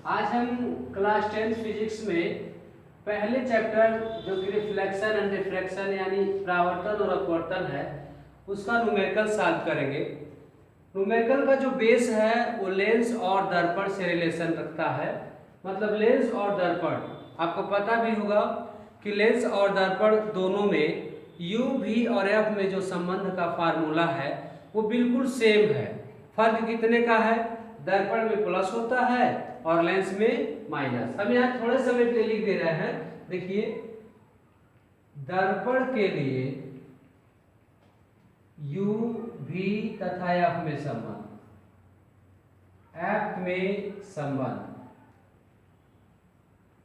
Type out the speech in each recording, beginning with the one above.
आज हम class 10 physics में पहले चैप्टर जो कि रिफ्लेक्शन एंड रिफ्रैक्शन यानी परावर्तन और अपवर्तन है उसका न्यूमेरिकल सॉल्व करेंगे। न्यूमेरिकल का जो बेस है वो लेंस और दर्पण से रिलेशन रखता है। मतलब लेंस और दर्पण आपको पता भी होगा कि लेंस और दर्पण दोनों में u, v और f में जो संबंध का फार्मूला है वो बिल्कुल सेम है। फर्क कितने का है? दर्पण में प्लस होता है और लेंस में माइनस। हम यहाँ थोड़े समय के लिए लिख दे रहे हैं। देखिए, दर्पण के लिए u, v तथा f में संबंध, f में संबंध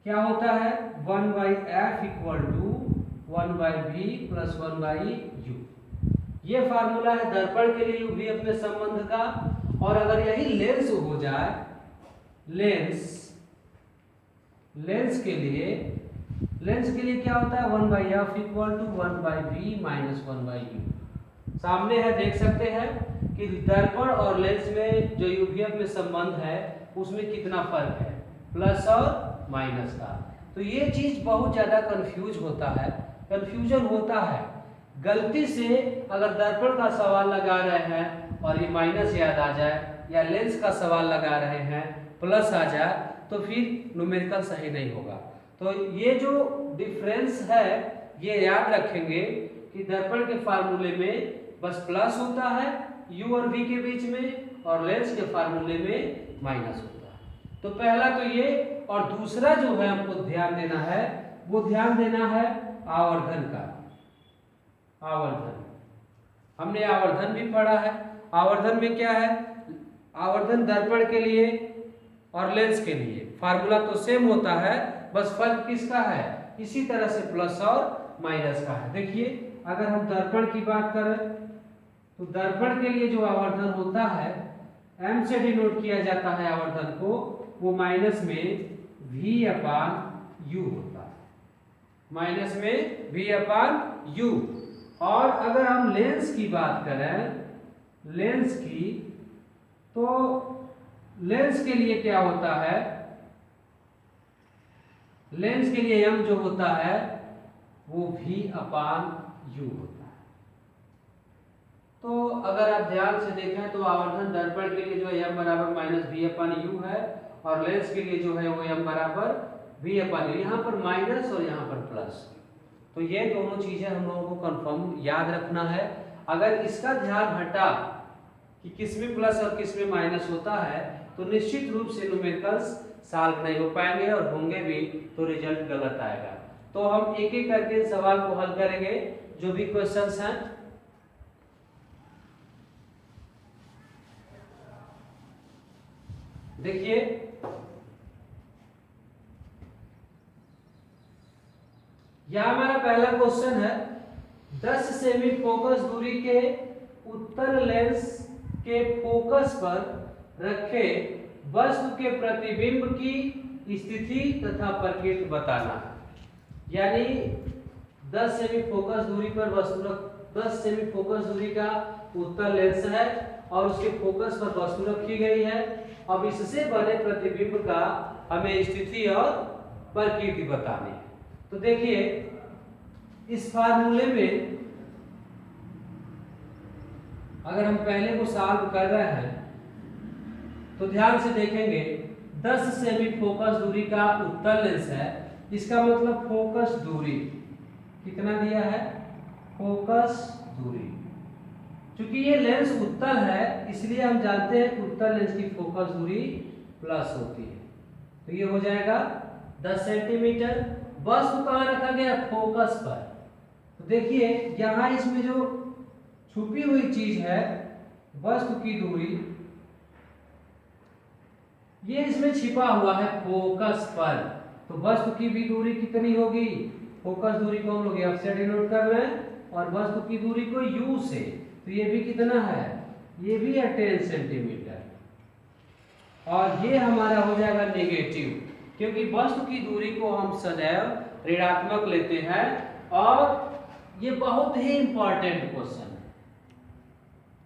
क्या होता है? 1/f equal to 1/v plus 1/u। ये फार्मूला है दर्पण के लिए u, v, f में संबंध का। और अगर यही लेंस हो जाए, लेंस के लिए क्या होता है? 1/f equal to 1/v minus 1/u। सामने है, देख सकते हैं कि दर्पण और लेंस में जो u, v, f में संबंध है उसमें कितना फर्क है, प्लस और माइनस का। तो ये चीज बहुत ज्यादा कंफ्यूजन होता है। गलती से अगर दर्पण का सवाल लगा रहे हैं और ये माइनस याद आ जाए, या लेंस का सवाल लगा रहे हैं प्लस आ जाए, तो फिर न्यूमेरिकल सही नहीं होगा। तो ये जो डिफरेंस है ये याद रखेंगे कि दर्पण के फार्मूले में बस प्लस होता है u और v के बीच में, और लेंस के फार्मूले में माइनस होता है। तो पहला तो ये, और दूसरा जो है हमको ध्यान देना है वो ध्यान देना है आवर्धन का। आवर्धन हमने आवर्धन भी पढ़ा है। आवर्धन में क्या है? आवर्धन दर्पण के लिए और लेंस के लिए फार्मूला तो सेम होता है, बस फर्क किसका है? इसी तरह से प्लस और माइनस का है। देखिए, अगर हम दर्पण की बात करें तो दर्पण के लिए जो आवर्धन होता है m से डिनोट किया जाता है आवर्धन को, वो माइनस में v/u होता है, माइनस में v/u। और अगर हम लेंस की बात करें, लेंस की, तो लेंस के लिए क्या होता है? लेंस के लिए m जो होता है वो v/u होता है। तो अगर आप ध्यान से देखें तो आवर्धन दर्पण के लिए जो है m बराबर माइनस v/u है, और लेंस के लिए जो है वो m बराबर v/u। यहाँ पर माइनस और यहाँ पर प्लस। तो ये दोनों चीजें हम लोगों को कंफर्म याद रखना है। अगर इसका ध्यान हटा कि किस में प्लस और किस में माइनस होता है, तो निश्चित रूप से न्यूमेरिकल्स सॉल्व नहीं हो पाएंगे, और होंगे भी तो रिजल्ट गलत आएगा। तो हम एक एक करके सवाल को हल करेंगे, जो भी क्वेश्चंस हैं। देखिए, यह हमारा पहला क्वेश्चन है। 10 सेमी फोकस दूरी के उत्तर लेंस के फोकस पर रखे वस्तु के प्रतिबिंब की स्थिति तथा प्रकृति बताना। यानी 10 सेमी फोकस दूरी पर वस्तु 10 सेमी फोकस दूरी का उत्तर लेंस है और उसके फोकस पर वस्तु रखी गई है। अब इससे बने प्रतिबिंब का हमें स्थिति और प्रकृति बतानी है। तो देखिए, इस फार्मूले में अगर हम पहले को सॉल्व कर रहे हैं तो ध्यान से देखेंगे, 10 सेमी फोकस दूरी का उत्तर लेंस है। इसका मतलब फोकस दूरी कितना दिया है? फोकस दूरी। क्योंकि ये लेंस उत्तल है इसलिए हम जानते हैं कि उत्तल लेंस की फोकस दूरी प्लस होती है। तो ये हो जाएगा 10 सेंटीमीटर। वस्तु कहाँ रखा गया? फोकस पर। तो देखिए, यहाँ इसमें जो छुपी हुई चीज है वस्तु की दूरी, ये इसमें छिपा हुआ है फोकस पर। तो वस्तु की भी दूरी कितनी होगी? फोकस दूरी को हम लोग f से डिनोट कर रहे हैं और वस्तु की दूरी को u से। तो ये भी कितना है? ये भी है 10 सेंटीमीटर। और ये हमारा हो जाएगा नेगेटिव, क्योंकि वस्तु की दूरी को हम सदैव ऋणात्मक लेते हैं। और ये बहुत ही इंपॉर्टेंट क्वेश्चन है,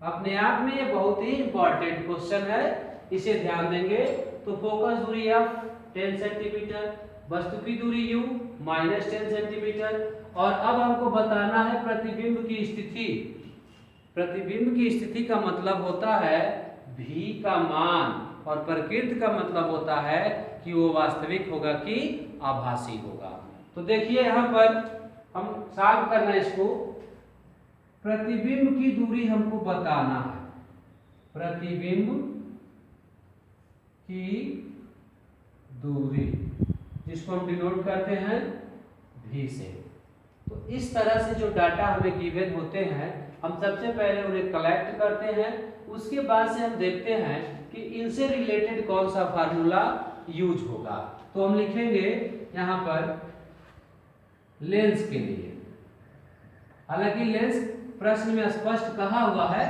अपने आप में ये बहुत ही इंपॉर्टेंट क्वेश्चन है, इसे ध्यान देंगे तो फोकस दूरी f 10 सेंटीमीटर, वस्तु की दूरी u -10 सेंटीमीटर। और अब हमको बताना है प्रतिबिंब की स्थिति। प्रतिबिंब की स्थिति का मतलब होता है v का मान, और प्रकृति का मतलब होता है कि वो वास्तविक होगा कि आभासी होगा। तो देखिए यहाँ पर हम सॉल्व करना है इसको। प्रतिबिंब की दूरी हमको बताना है, प्रतिबिंब की दूरी जिसको हम डिनोट करते हैं v से। तो इस तरह से जो डाटा हमें गिवन होते हैं, हम सबसे पहले उन्हें कलेक्ट करते हैं, उसके बाद से हम देखते हैं कि इनसे रिलेटेड कौन सा फार्मूला यूज होगा। तो हम लिखेंगे यहाँ पर लेंस के लिए, हालांकि लेंस प्रश्न में स्पष्ट कहा हुआ है,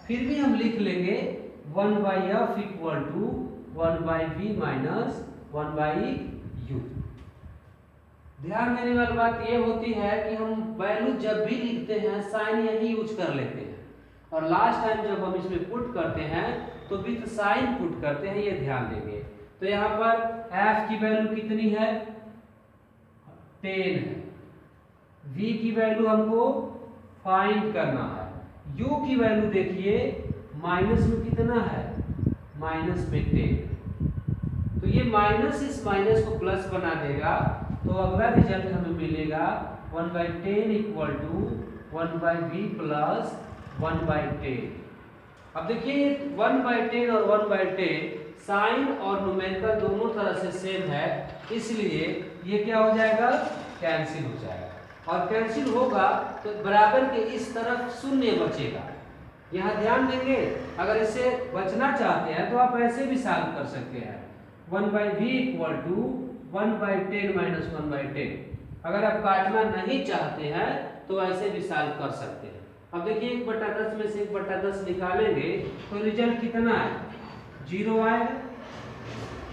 फिर भी हम लिख लेंगे 1/f = 1/v - 1/u। ध्यान देने वाली बात ये होती है कि हम वैल्यू जब भी लिखते हैं साइन यही यूज कर लेते हैं, और लास्ट टाइम जब हम इसमें पुट करते हैं तो विथ साइन पुट करते हैं, ये ध्यान देंगे। तो यहाँ पर f की वैल्यू कितनी है 10 है, v की वैल्यू हमको फाइंड करना है, u की वैल्यू देखिए माइनस में कितना है -10। तो ये माइनस इस माइनस को प्लस बना देगा, तो अगला रिजल्ट हमें मिलेगा 1/10 = 1/v + 1/10। अब देखिए 1/10 और 1/10 साइन और न्यूमेरिकल दोनों तरह से सेम है, इसलिए ये क्या हो जाएगा कैंसिल हो जाएगा, और कैंसिल होगा तो बराबर के इस तरफ शून्य बचेगा। यहाँ ध्यान देंगे, अगर इससे बचना चाहते हैं तो आप ऐसे भी सॉल्व कर सकते हैं 1/v = 1/10 - 1/10। अगर आप काटना नहीं चाहते हैं तो ऐसे भी सॉल्व कर सकते हैं। अब देखिए 1/10 में से 1/10 निकालेंगे तो रिजल्ट कितना है 0 आएगा।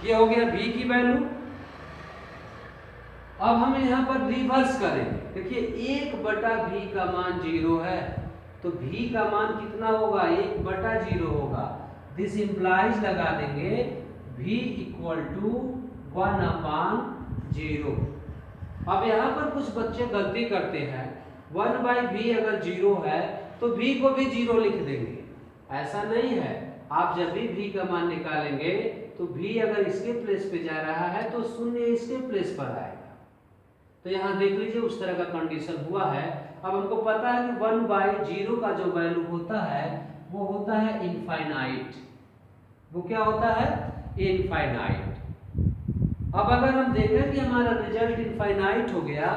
ये हो गया v की वैल्यू। अब हम यहाँ पर रिवर्स करेंगे, देखिए 1/v का मान 0 है, तो v का मान कितना होगा 1/0 होगा। दिस इंप्लाइज लगा देंगे v = 1/0। अब यहाँ पर कुछ बच्चे गलती करते हैं, 1/v अगर 0 है तो v को भी 0 लिख देंगे, ऐसा नहीं है। आप जब भी v का मान निकालेंगे तो v अगर इसके प्लेस पे जा रहा है तो शून्य इसके प्लेस पर आएगा। तो यहाँ देख लीजिए उस तरह का कंडीशन हुआ है। अब हमको पता है कि 1/0 का जो वैल्यू होता है वो होता है इनफाइनाइट। वो क्या होता है इनफाइनाइट। अब अगर हम देखें कि हमारा रिजल्ट इनफाइनाइट हो गया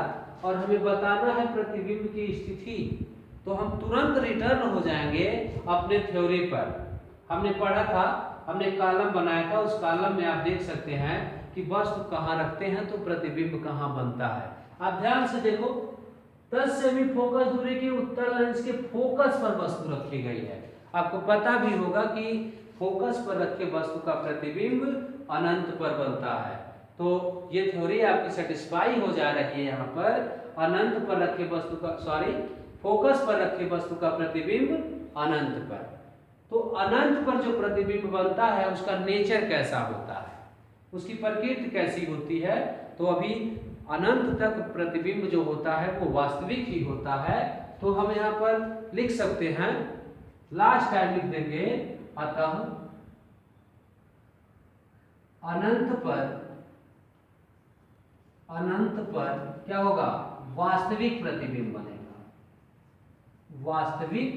और हमें बताना है प्रतिबिंब की स्थिति, तो हम तुरंत रिटर्न हो जाएंगे अपने थ्योरी पर। हमने पढ़ा था, हमने कॉलम बनाया था, उस कॉलम में आप देख सकते हैं कि वस्तु कहाँ रखते हैं तो प्रतिबिंब कहाँ बनता है। आप ध्यान से देखो 10 सेमी फोकस दूरी के उत्तल लेंस के फोकस पर वस्तु रखी गई है। आपको पता भी होगा कि फोकस पर रखे वस्तु का प्रतिबिंब अनंत पर बनता है। तो ये थ्योरी आपकी सेटिस्फाई हो जा रही है। यहाँ पर अनंत पर रखे वस्तु का फोकस पर रखे वस्तु का प्रतिबिंब अनंत पर। तो अनंत पर जो प्रतिबिंब बनता है उसका नेचर कैसा होता है, उसकी प्रकृति कैसी होती है, तो अभी अनंत तक प्रतिबिंब जो होता है वो वास्तविक ही होता है। तो हम यहाँ पर लिख सकते हैं, लास्ट टाइम लिख देंगे, अतः अनंत पर क्या होगा वास्तविक प्रतिबिंब बनेगा, वास्तविक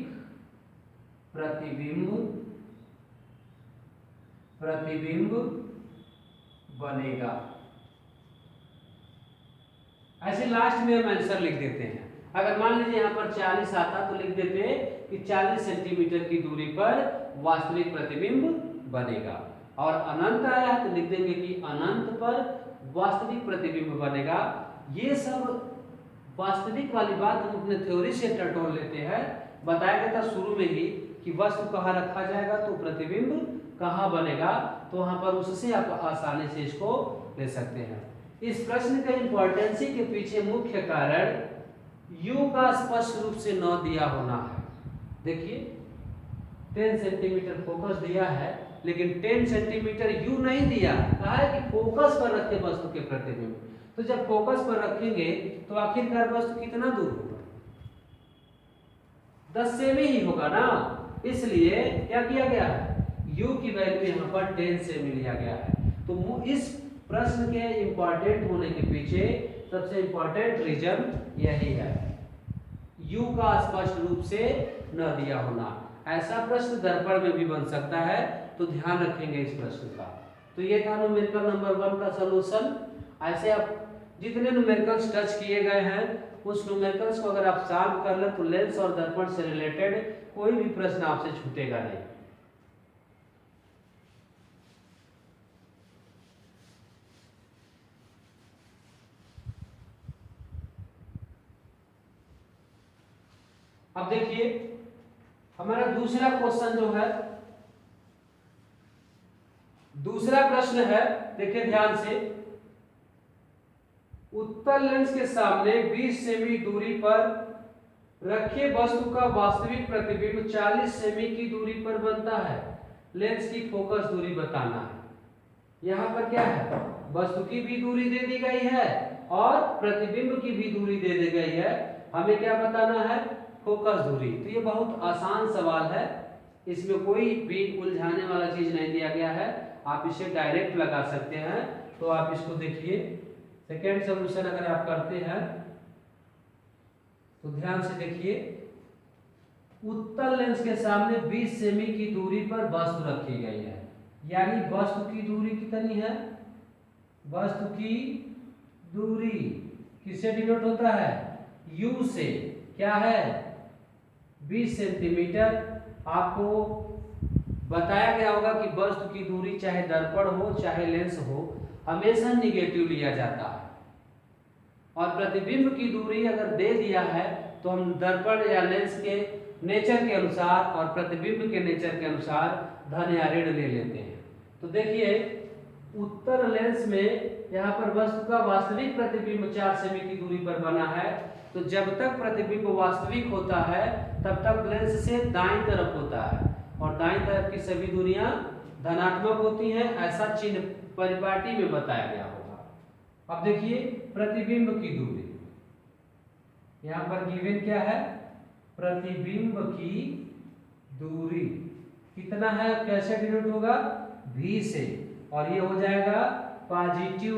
प्रतिबिंब बनेगा। ऐसे लास्ट में हम आंसर लिख देते हैं। अगर मान लीजिए यहाँ पर 40 आता तो लिख देते कि 40 सेंटीमीटर की दूरी पर वास्तविक प्रतिबिंब बनेगा, और अनंत आया तो लिख देंगे कि अनंत पर वास्तविक प्रतिबिंब बनेगा। ये सब वास्तविक वाली बात हम अपने थ्योरी से टटोल लेते हैं। बताया गया था शुरू में ही कि वस्तु कहाँ रखा जाएगा तो प्रतिबिंब कहाँ बनेगा, तो वहां पर उससे आप आसानी से इसको ले सकते हैं। इस प्रश्न के इंपॉर्टेंसी के पीछे मुख्य कारण u का स्पष्ट रूप से न दिया होना है। देखिए 10 सेंटीमीटर फोकस दिया है, लेकिन 10 सेंटीमीटर यू नहीं दिया, कहा है कि फोकस पर रखे वस्तु के प्रतिबिंब। तो जब फोकस पर रखेंगे तो आखिरकार वस्तु कितना दूर होगा, 10 सेमी ही होगा ना। इसलिए क्या किया गया है, u की वैल्यू यहाँ पर 10 सेमी लिया गया है। तो इस प्रश्न के इंपॉर्टेंट होने के पीछे सबसे इंपॉर्टेंट रीजन यही है, u का स्पष्ट रूप से न दिया होना। ऐसा प्रश्न दर्पण में भी बन सकता है, तो ध्यान रखेंगे इस प्रश्न का। तो ये था न्यूमेरिकल नंबर 1 का सॉल्यूशन। ऐसे आप जितने न्यूमेरिकल्स टच किए गए हैं उस न्यूमेरिकल्स को अगर आप सॉल्व कर लें तो लेंस और दर्पण से रिलेटेड कोई भी प्रश्न आपसे छूटेगा नहीं। अब देखिए हमारा दूसरा क्वेश्चन जो है, दूसरा प्रश्न है, देखिए ध्यान से। उत्तल लेंस के सामने 20 सेमी दूरी पर रखे वस्तु का वास्तविक प्रतिबिंब 40 सेमी की दूरी पर बनता है। लेंस की फोकस दूरी बताना है। यहाँ पर क्या है, वस्तु की भी दूरी दे दी गई है और प्रतिबिंब की भी दूरी दे दी गई है। हमें क्या बताना है, फोकस दूरी। तो ये बहुत आसान सवाल है, इसमें कोई भी उलझाने वाला चीज नहीं दिया गया है, आप इसे डायरेक्ट लगा सकते हैं। तो आप इसको देखिए, सेकेंड सॉल्यूशन अगर आप करते हैं तो ध्यान से देखिए, उत्तल लेंस के सामने 20 सेमी की दूरी पर वस्तु रखी गई है, यानी वस्तु की दूरी कितनी है, वस्तु की दूरी किससे डिनोट होता है, u से। क्या है, 20 सेंटीमीटर। आपको बताया गया होगा कि वस्तु की दूरी चाहे दर्पण हो चाहे लेंस हो हमेशा निगेटिव लिया जाता है, और प्रतिबिंब की दूरी अगर दे दिया है तो हम दर्पण या लेंस के नेचर के अनुसार और प्रतिबिंब के नेचर के अनुसार धन या ऋण ले लेते हैं। तो देखिए उत्तर लेंस में यहाँ पर वस्तु का वास्तविक प्रतिबिंब 4 सेमी की दूरी पर बना है। तो जब तक प्रतिबिंब वास्तविक होता है तब तक लेंस से दाईं तरफ होता है, और दाईं तरफ की सभी दूरियां धनात्मक होती हैं, ऐसा चिन्ह परिपाटी में बताया गया होगा। अब देखिए प्रतिबिंब की दूरी, यहाँ पर गिवन क्या है, प्रतिबिंब की दूरी कितना है, कैसे डिनोट होगा, v से, और ये हो जाएगा पॉजिटिव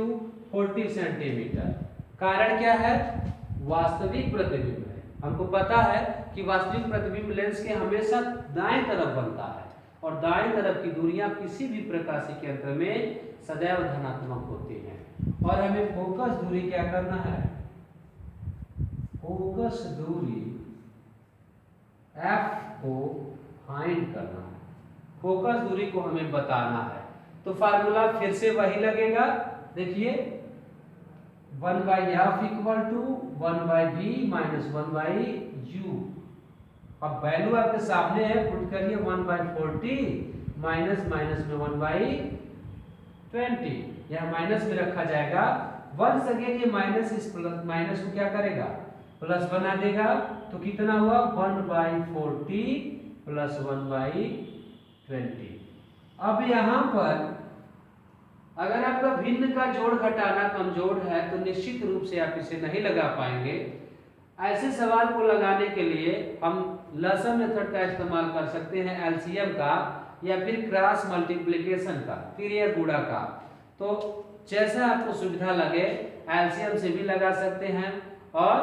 40 सेंटीमीटर। कारण क्या है, वास्तविक प्रतिबिंब है। हमको पता है कि वास्तविक प्रतिबिंब लेंस के हमेशा दाएं तरफ बनता है, और दाएं तरफ की दूरियां किसी भी प्रकाशीय केंद्र में सदैव धनात्मक होती हैं। और हमें फोकस दूरी क्या करना है, फोकस दूरी f को फाइंड करना है, फोकस दूरी को हमें बताना है। तो फार्मूला फिर से वही लगेगा, देखिए 1/f equal to 1/v minus 1/u। अब वैल्यू आपके सामने है, पुट करिए 1/40 माइनस माइनस में 1/20, यह माइनस में रखा जाएगा। वंस अगेन ये माइनस इस प्लस माइनस को क्या करेगा, प्लस बना देगा। तो कितना हुआ, 1/40 प्लस 1/20। अब यहाँ पर अगर आपका भिन्न का जोड़ घटाना कमजोर है तो निश्चित रूप से आप इसे नहीं लगा पाएंगे। ऐसे सवाल को लगाने के लिए हम लसम मेथड का इस्तेमाल कर सकते हैं, एलसीएम का, या फिर क्रॉस मल्टीप्लिकेशन का, तिर्यक गुणा का। तो जैसा आपको सुविधा लगे एलसीएम से भी लगा सकते हैं और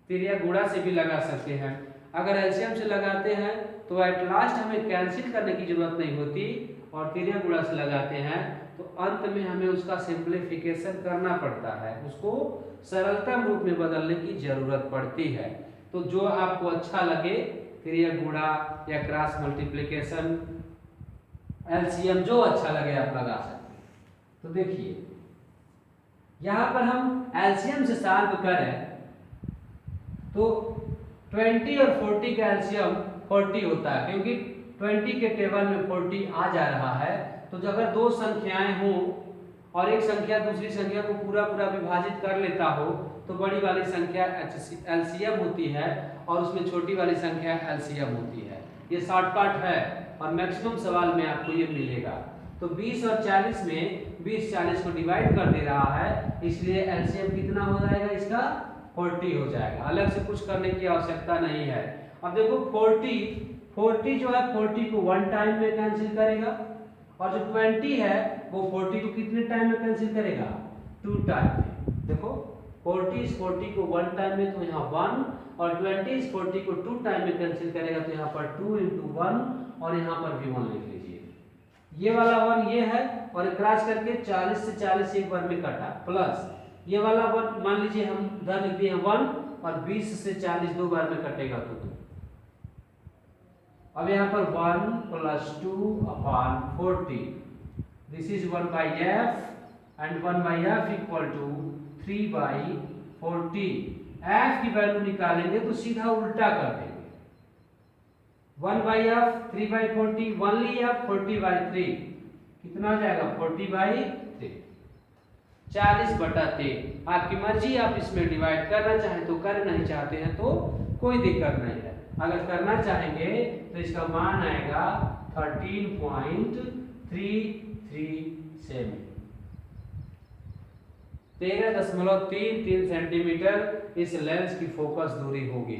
तिर्यक गुणा से भी लगा सकते हैं। अगर एलसीएम से लगाते हैं तो एट लास्ट हमें कैंसिल करने की जरूरत नहीं होती, और तिर्यक गुणा से लगाते हैं तो अंत में हमें उसका सिंप्लीफिकेशन करना पड़ता है, उसको सरलतम रूप में बदलने की जरूरत पड़ती है। तो जो आपको अच्छा लगे, तिर्यक गुणा या क्रॉस मल्टीप्लिकेशन, एलसीएम, जो अच्छा लगे आप लगा सकते हैं। तो देखिए यहाँ पर हम एलसीएम से सॉल्व करें तो 20 और 40 का एलसीएम 40 होता है, क्योंकि 20 के टेबल में 40 आ जा रहा है। तो अगर दो संख्याएं हों और एक संख्या दूसरी संख्या को पूरा पूरा विभाजित कर लेता हो तो बड़ी वाली संख्या एलसीएम होती है और उसमें छोटी वाली संख्या एलसीएम होती है। ये शॉर्टकट है, और मैक्सिमम सवाल में आपको ये मिलेगा। तो 20 और 40 में 20 40 को डिवाइड कर दे रहा है, इसलिए एलसीएम कितना हो जाएगा इसका 40 हो जाएगा। अलग से कुछ करने की आवश्यकता नहीं है। अब देखो 40 जो है 40 को 1 टाइम में कैंसिल करेगा, और जो 20 है वो 40 को कितने टाइम में कैंसिल करेगा 2 टाइम में। देखो 40 इस 40 को 1 टाइम में, तो यहाँ 1, और 20 इस 40 को 2 टाइम में कैंसिल करेगा, तो यहाँ पर 2 × 1 और यहाँ पर भी 1 लिख लीजिए। ये वाला 1 ये है, और क्रॉस करके 40 से 40 एक बार में कटा, प्लस ये वाला 1 मान लीजिए हम इधर लिख दिए 1, और 20 से 40 दो बार में कटेगा तो 2। अब यहाँ पर 1 + 2/40, this is 1/f and 1/f = 3/40। f की वैल्यू निकालेंगे तो सीधा उल्टा कर देंगे, 1/f 3/40, 1/f 40/3, कितना हो जाएगा 40/3, 40/3। आपकी मर्जी, आप इसमें डिवाइड करना चाहें तो कर, नहीं चाहते हैं तो कोई दिक्कत नहीं है। अगर करना चाहेंगे तो इसका मान आएगा 13.337, 13.33 सेंटीमीटर इस लेंस की फोकस दूरी होगी।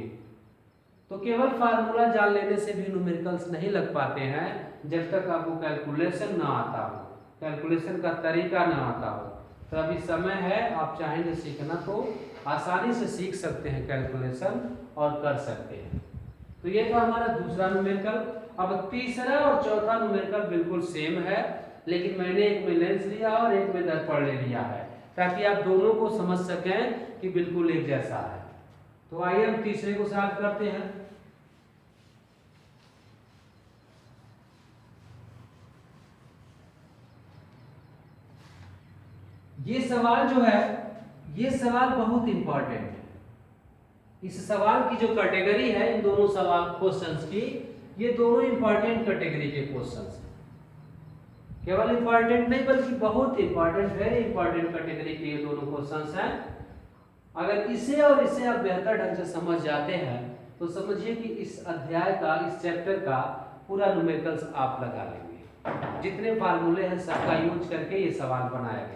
तो केवल फार्मूला जान लेने से भी न्यूमेरिकल्स नहीं लग पाते हैं जब तक आपको कैलकुलेशन ना आता हो, कैलकुलेशन का तरीका ना आता हो। तो अभी समय है, आप चाहेंगे सीखना तो आसानी से सीख सकते हैं कैलकुलेशन और कर सकते हैं। तो ये तो हमारा दूसरा न्यूमेरिकल। अब तीसरा और चौथा न्यूमेरिकल बिल्कुल सेम है, लेकिन मैंने एक में लेंस लिया और एक में दर्पण ले लिया है, ताकि आप दोनों को समझ सकें कि बिल्कुल एक जैसा है। तो आइए हम तीसरे को सॉल्व करते हैं। ये सवाल जो है, ये सवाल बहुत इंपॉर्टेंट है। इस सवाल की जो कैटेगरी है, इन दोनों सवाल क्वेश्चंस की, ये दोनों इंपॉर्टेंट कैटेगरी के क्वेश्चंस हैं। केवल इंपॉर्टेंट नहीं बल्कि बहुत इंपॉर्टेंट, वेरी इंपॉर्टेंट कैटेगरी के ये दोनों क्वेश्चंस हैं। अगर इसे और इसे आप बेहतर ढंग से समझ जाते हैं तो समझिए कि इस अध्याय का, इस चैप्टर का पूरा न्यूमेरिकल्स आप लगा लेंगे। जितने फार्मूले हैं सबका यूज करके ये सवाल बनाया गया है।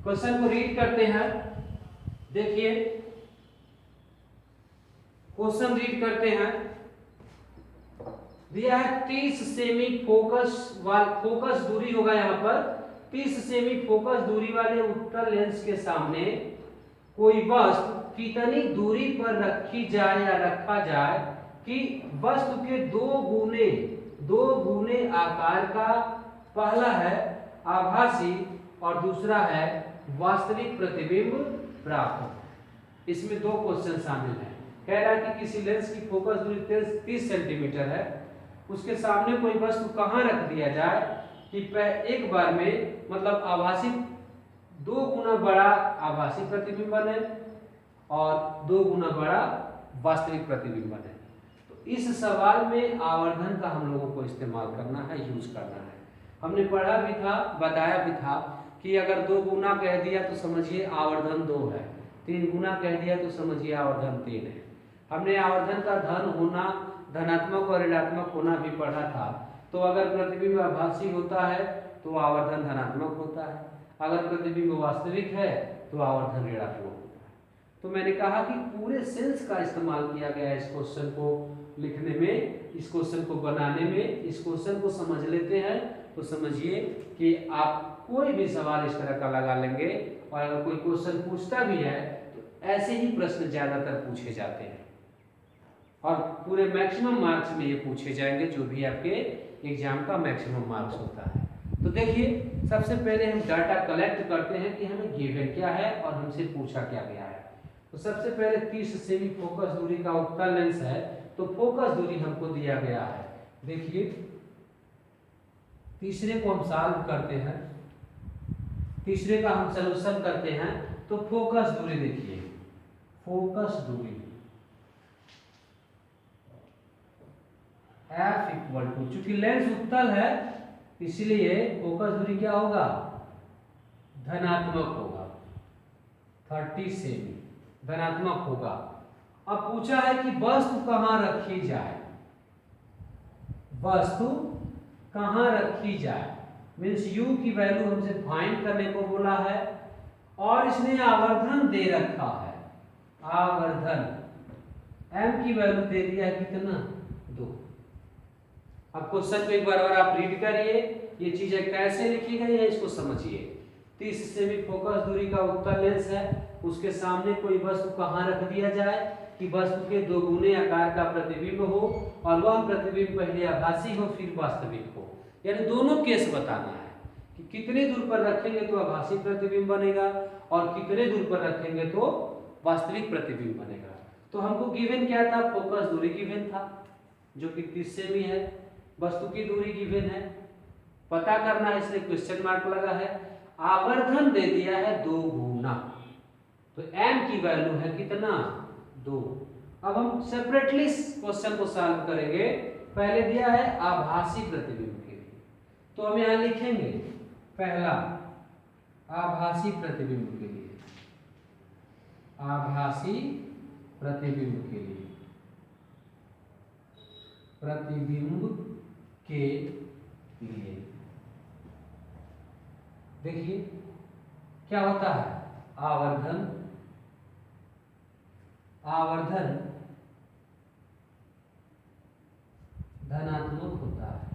क्वेश्चन को रीड करते हैं। देखिए क्वेश्चन रीड करते हैं। दिया है 30 सेमी फोकस दूरी होगा यहाँ पर 30 सेमी फोकस दूरी वाले उत्तल लेंस के सामने कोई वस्तु कितनी दूरी पर रखी जाए या रखा जाए कि वस्तु के दो गुने आकार का, पहला है आभासी और दूसरा है वास्तविक प्रतिबिंब प्राप्त हो। इसमें दो क्वेश्चन शामिल हैं। कह रहा है कि किसी लेंस की फोकस दूरी 30 सेंटीमीटर है, उसके सामने कोई वस्तु कहाँ रख दिया जाए कि एक बार में मतलब आभासी 2 गुना बड़ा आभासी प्रतिबिंब बने और 2 गुना बड़ा वास्तविक प्रतिबिंब बने। तो इस सवाल में आवर्धन का हम लोगों को इस्तेमाल करना है, यूज करना है। हमने पढ़ा भी था, बताया भी था कि अगर 2 गुना कह दिया तो समझिए आवर्धन 2 है, 3 गुना कह दिया तो समझिए आवर्धन 3 है। हमने आवर्धन का धन होना, धनात्मक और ऋणात्मक होना भी पढ़ा था। तो अगर प्रतिबिंब आभासी होता है तो आवर्धन धनात्मक होता है, अगर प्रतिबिंब वास्तविक है तो आवर्धन ऋणात्मक होता है। तो मैंने कहा कि पूरे सेंस का इस्तेमाल किया गया इस क्वेश्चन को लिखने में, इस क्वेश्चन को बनाने में। इस क्वेश्चन को समझ लेते हैं तो समझिए कि आप कोई भी सवाल इस तरह का लगा लेंगे, और अगर कोई क्वेश्चन पूछता भी है तो ऐसे ही प्रश्न ज्यादातर पूछे जाते हैं और पूरे मैक्सिमम मार्क्स में ये पूछे जाएंगे, जो भी आपके एग्जाम का मैक्सिमम मार्क्स होता है। तो देखिए सबसे पहले हम डाटा कलेक्ट करते हैं कि हमें गिवन क्या है और हमसे पूछा क्या गया है। तो सबसे पहले 30 सेमी फोकस दूरी का उत्तल लेंस है, तो फोकस दूरी हमको दिया गया है। देखिए तीसरे को हम सॉल्व करते हैं, तीसरे का हम सॉल्यूशन करते हैं। तो फोकस दूरी देखिए, फोकस दूरी F = चूंकि लेंस उत्तल है इसलिए फोकस दूरी क्या होगा, धनात्मक होगा, 30 सेमी धनात्मक होगा। अब पूछा है कि वस्तु कहाँ रखी जाए, वस्तु कहाँ रखी जाए, मीन्स u की वैल्यू हमसे फाइंड करने को बोला है और इसने आवर्धन दे रखा है, आवर्धन m की वैल्यू दे दिया है कितना 2। अब क्वेश्चन को एक बार और आप रीड करिए, ये चीजें कैसे लिखी गई है इसको समझिए। 30 सेमी फोकस दूरी का उत्तल लेंस है, उसके सामने कोई वस्तु कहाँ रख दिया जाए कि वस्तु के दोगुने आकार का प्रतिबिंब हो और वह प्रतिबिंब पहले आभासी हो फिर वास्तविक हो, यानी दोनों केस बताना है कि कितने दूर पर रखेंगे तो आभासी प्रतिबिंब बनेगा और कितने दूर पर रखेंगे तो वास्तविक प्रतिबिंब बनेगा। तो हमको गिवन क्या था, फोकस दूरी गिवन था जो कि 30 सेमी है, वस्तु की दूरी गिवन है, पता करना है इसलिए क्वेश्चन मार्क लगा है, आवर्धन दे दिया है 2 गुना, तो m की वैल्यू है कितना 2। अब हम सेपरेटली क्वेश्चन को सॉल्व करेंगे। पहले दिया है आभासी प्रतिबिंब के लिए, तो हम यहां लिखेंगे पहला आभासी प्रतिबिंब के लिए, आभासी प्रतिबिंब के लिए, प्रतिबिंब के लिए देखिए क्या होता है, आवर्धन, आवर्धन धनात्मक होता है,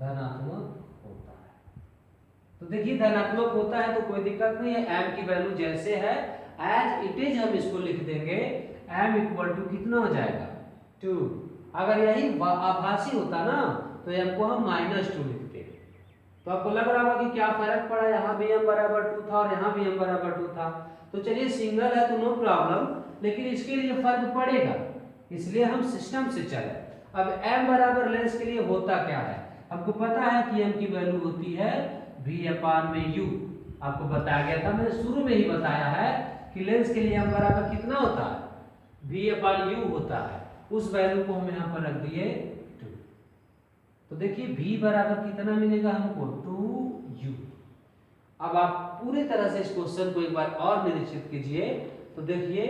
धनात्मक होता है। तो देखिए धनात्मक होता है तो कोई दिक्कत नहीं है, m की वैल्यू जैसे है एज इट इज हम इसको लिख देंगे, m इक्वल टू कितना हो जाएगा 2। अगर यही आभासी होता ना तो m को हम -2 लिखते। तो आपको लग रहा होगा कि क्या फर्क पड़ा, यहाँ भी m बराबर 2 था और यहाँ भी m बराबर 2 था। तो चलिए सिंगल है तो नो प्रॉब्लम, लेकिन इसके लिए फर्क पड़ेगा, इसलिए हम सिस्टम से चले। अब m बराबर लेंस के लिए होता क्या है, हमको पता है कि m की वैल्यू होती है v/u, आपको बताया गया था, मैंने शुरू में ही बताया है कि लेंस के लिए m बराबर कितना होता है v/u होता है, उस वैल्यू को हम यहाँ पर रख दिए 2। तो देखिए v बराबर कितना मिलेगा हमको 2u। अब आप पूरी तरह से इस क्वेश्चन को एक बार और निरीक्षित कीजिए, तो देखिए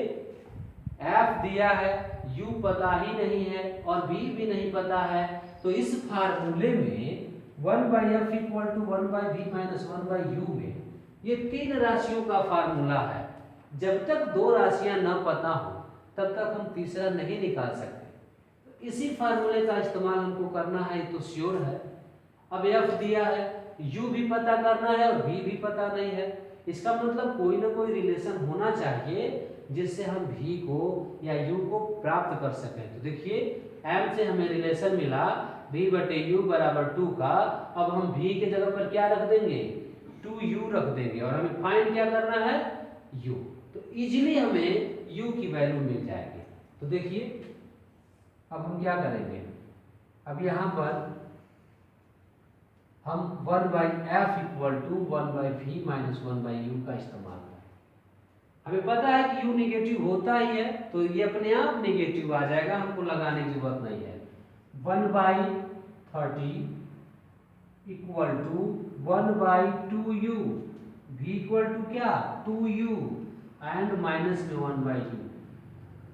f दिया है, u पता ही नहीं है और v भी नहीं पता है, तो इस फार्मूले में 1/f equal to 1/v minus 1/u में ये 3 राशियों का फार्मूला है। जब तक 2 राशियां न पता हो तब तक हम तीसरा नहीं निकाल सकते, तो इसी फार्मूले का इस्तेमाल हमको करना है, तो श्योर है। अब f दिया है, u भी पता करना है और v भी पता नहीं है, इसका मतलब कोई ना कोई रिलेशन होना चाहिए जिससे हम v को या u को प्राप्त कर सकें। तो देखिए m से हमें रिलेशन मिला v/u बराबर 2 का, अब हम v के जगह पर क्या रख देंगे 2u रख देंगे और हमें फाइंड क्या करना है u, तो इजीली हमें u की वैल्यू मिल जाएगी। तो देखिए अब हम क्या करेंगे, अब यहाँ पर हम 1/f equal to 1/v minus 1/u का इस्तेमाल करें। हमें पता है कि u निगेटिव होता ही है, तो ये अपने आप निगेटिव आ जाएगा, हमको लगाने की जरूरत नहीं है। 1/30 equal to 1/2u, v equal to क्या 2u एंड माइनस में 1/u।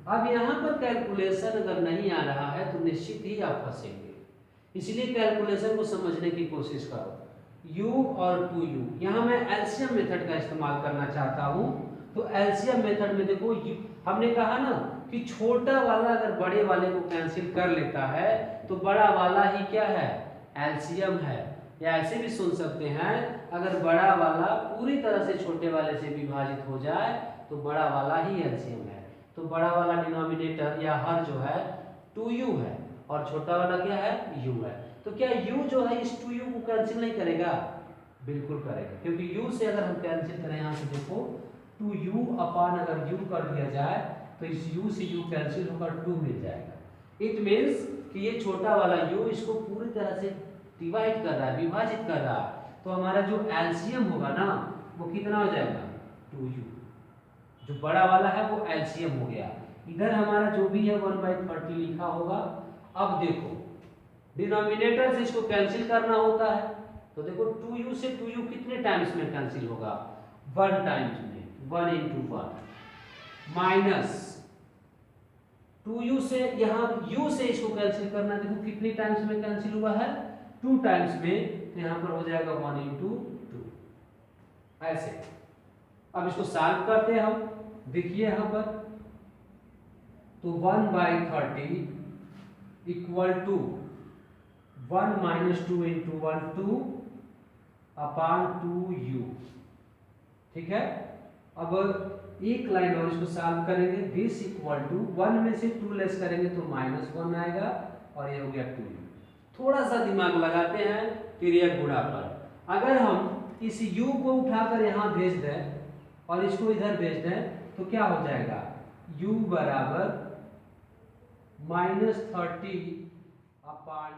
अब यहाँ पर कैलकुलेशन अगर नहीं आ रहा है तो निश्चित ही आप फंसेंगे, इसलिए कैलकुलेशन को समझने की कोशिश करो। u और 2u, यहाँ मैं एलसीएम मेथड का इस्तेमाल करना चाहता हूँ, तो एलसीएम मेथड में देखो हमने कहा ना कि छोटा वाला अगर बड़े वाले को कैंसिल कर लेता है तो बड़ा वाला ही क्या है एलसीएम है, या ऐसे भी सुन सकते हैं अगर बड़ा वाला पूरी तरह से छोटे वाले से विभाजित हो जाए तो बड़ा वाला ही एलसीएम है। तो बड़ा वाला डिनोमिनेटर या हर जो है 2u है और छोटा वाला क्या है u है, तो क्या u जो है इस 2u को कैंसिल नहीं करेगा, बिल्कुल करेगा, क्योंकि u से अगर हम कैंसिल करें यहाँ से देखो 2u अपान अगर u कर दिया जाए तो इस u से u कैंसिल होकर 2 मिल जाएगा। इट मीन्स कि ये छोटा वाला u इसको पूरी तरह से डिवाइड कर रहा है, विभाजित कर रहा है, तो हमारा जो एलसीएम होगा ना वो कितना हो जाएगा 2u, जो बड़ा वाला है वो एलसीएम हो गया। इधर हमारा जो भी है 1/30 लिखा होगा। अब देखो डिनोमिनेटर से इसको कैंसिल करना होता है, तो देखो 2u से 2u कितने टाइम्स में कैंसिल होगा 1 टाइम्स में, 1 × 1, माइनस 2u से, यहाँ u से इसको कैंसिल करना, देखो कितनी टाइम्स में कैंसिल हुआ है, 2 टाइम्स में, तो यहाँ पर हो जाएगा 1 into 2 ऐसे। अब इसको सॉल्व करते हैं हम, देखिए यहाँ पर, तो 1/30 equal to 1 - 2 into 1 2 upon 2u, ठीक है। अब एक लाइन और इसको सॉल्व करेंगे, दिस इक्वल टू 1 में से 2 लेस करेंगे तो -1 आएगा और ये हो गया 2u। थोड़ा सा दिमाग लगाते हैं, फिर यह गुणा पर। अगर हम इस u को उठाकर यहाँ भेज दें और इसको इधर भेज दें तो क्या हो जाएगा, u बराबर -30 अपॉन